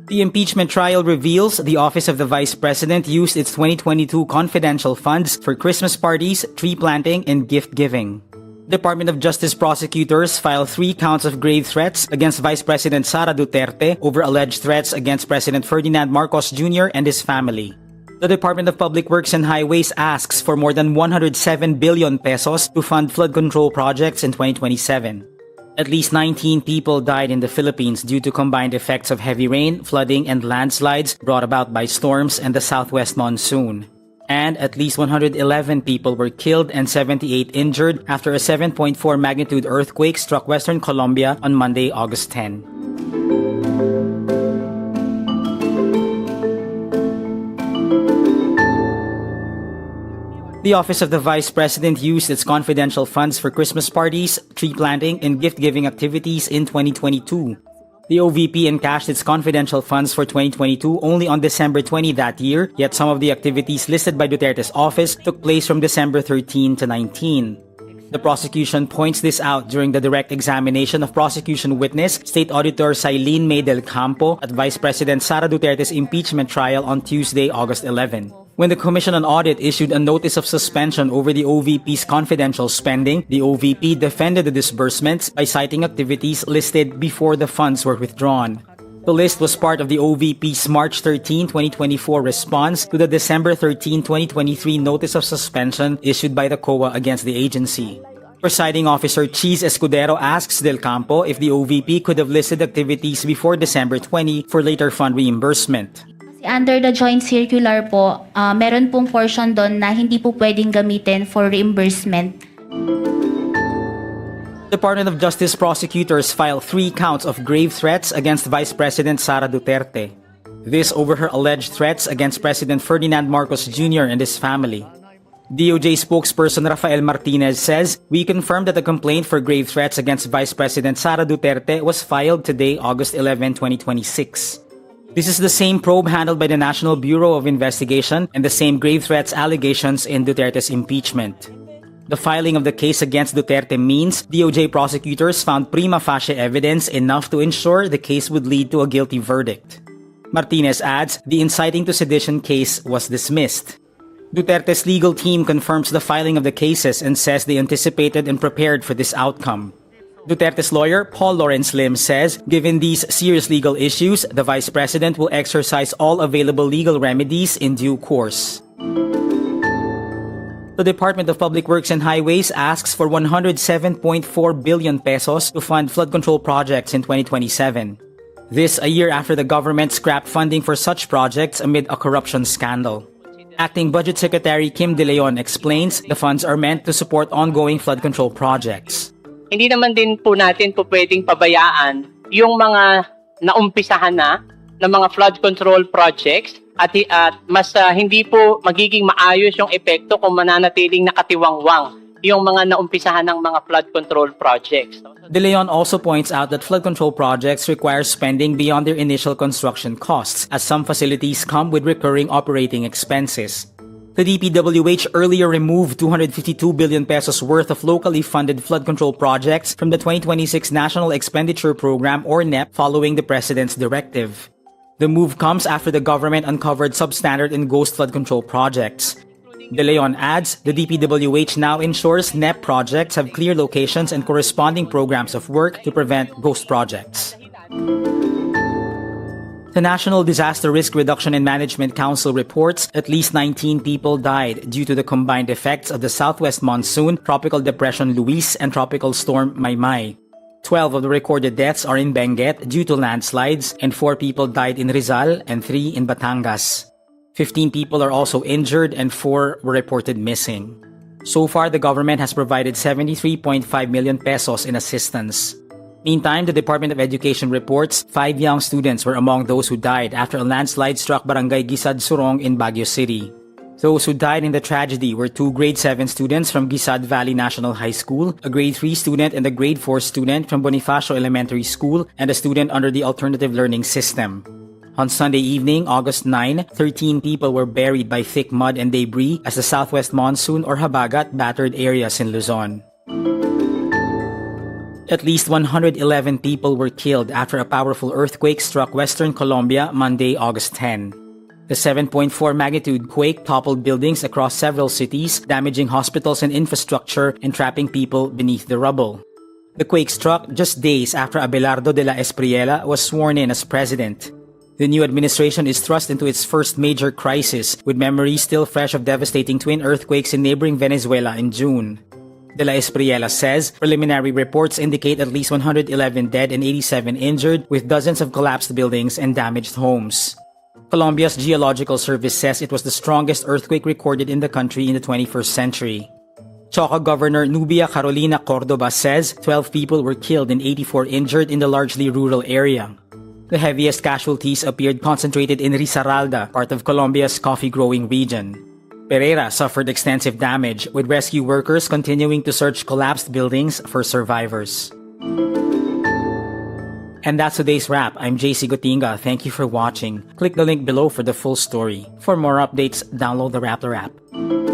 The impeachment trial reveals the Office of the Vice President used its 2022 confidential funds for Christmas parties, tree planting, and gift giving. Department of Justice prosecutors filed 3 counts of grave threats against Vice President Sara Duterte over alleged threats against President Ferdinand Marcos Jr. and his family. The Department of Public Works and Highways asks for more than 107 billion pesos to fund flood control projects in 2027. At least 19 people died in the Philippines due to combined effects of heavy rain, flooding, and landslides brought about by storms and the southwest monsoon. And at least 111 people were killed and 78 injured after a 7.4 magnitude earthquake struck western Colombia on Monday, August 10. The Office of the Vice President used its confidential funds for Christmas parties, tree planting, and gift-giving activities in 2022. The OVP encashed its confidential funds for 2022 only on December 20 that year, yet some of the activities listed by Duterte's office took place from December 13 to 19. The prosecution points this out during the direct examination of prosecution witness, State Auditor Sailin May del Campo at Vice President Sara Duterte's impeachment trial on Tuesday, August 11. When the Commission on Audit issued a notice of suspension over the OVP's confidential spending, the OVP defended the disbursements by citing activities listed before the funds were withdrawn. The list was part of the OVP's March 13, 2024 response to the December 13, 2023 notice of suspension issued by the COA against the agency. Presiding Officer Cheese Escudero asks Del Campo if the OVP could have listed activities before December 20 for later fund reimbursement. Under the joint circular po, meron pong portion doon na hindi po pwedeng gamitin for reimbursement. Department of Justice prosecutors filed 3 counts of grave threats against Vice President Sara Duterte. This over her alleged threats against President Ferdinand Marcos Jr. and his family. DOJ spokesperson Rafael Martinez says, "We confirm that the complaint for grave threats against Vice President Sara Duterte was filed today, August 11, 2026. This is the same probe handled by the National Bureau of Investigation and the same grave threats allegations in Duterte's impeachment. The filing of the case against Duterte means DOJ prosecutors found prima facie evidence enough to ensure the case would lead to a guilty verdict." Martinez adds, the inciting to sedition case was dismissed. Duterte's legal team confirms the filing of the cases and says they anticipated and prepared for this outcome. Duterte's lawyer, Paul Lawrence Lim, says, given these serious legal issues, the Vice President will exercise all available legal remedies in due course. The Department of Public Works and Highways asks for 107.4 billion pesos to fund flood control projects in 2027. This a year after the government scrapped funding for such projects amid a corruption scandal. Acting Budget Secretary Kim De Leon explains the funds are meant to support ongoing flood control projects. Hindi naman din po natin po pwedeng pabayaan yung mga naumpisahan na ng mga flood control projects at mas hindi po magiging maayos yung epekto kung mananatiling nakatiwangwang yung mga naumpisahan ng mga flood control projects. De Leon also points out that flood control projects require spending beyond their initial construction costs, as some facilities come with recurring operating expenses. The DPWH earlier removed 252 billion pesos worth of locally funded flood control projects from the 2026 National Expenditure Program or NEP following the President's directive. The move comes after the government uncovered substandard and ghost flood control projects. De Leon adds, the DPWH now ensures NEP projects have clear locations and corresponding programs of work to prevent ghost projects. The National Disaster Risk Reduction and Management Council reports at least 19 people died due to the combined effects of the southwest monsoon, Tropical Depression Luis, and Tropical Storm Maymay. 12 of the recorded deaths are in Benguet due to landslides, and 4 people died in Rizal and 3 in Batangas. 15 people are also injured and 4 were reported missing. So far, the government has provided 73.5 million pesos in assistance. Meantime, the Department of Education reports 5 young students were among those who died after a landslide struck Barangay Gisad Surong in Baguio City. Those who died in the tragedy were 2 grade 7 students from Gisad Valley National High School, a grade 3 student and a grade 4 student from Bonifacio Elementary School, and a student under the Alternative Learning System. On Sunday evening, August 9, 13 people were buried by thick mud and debris as the southwest monsoon or habagat battered areas in Luzon. At least 111 people were killed after a powerful earthquake struck western Colombia Monday, August 10. The 7.4 magnitude quake toppled buildings across several cities, damaging hospitals and infrastructure and trapping people beneath the rubble. The quake struck just days after Abelardo de la Espriella was sworn in as president. The new administration is thrust into its first major crisis, with memories still fresh of devastating twin earthquakes in neighboring Venezuela in June. De la Espriella says preliminary reports indicate at least 111 dead and 87 injured, with dozens of collapsed buildings and damaged homes. Colombia's Geological Service says it was the strongest earthquake recorded in the country in the 21st century. Choco Governor Nubia Carolina Cordoba says 12 people were killed and 84 injured in the largely rural area. The heaviest casualties appeared concentrated in Risaralda, part of Colombia's coffee-growing region. Pereira suffered extensive damage, with rescue workers continuing to search collapsed buildings for survivors. And that's today's wrap. I'm JC Gotinga. Thank you for watching. Click the link below for the full story. For more updates, download the wRap.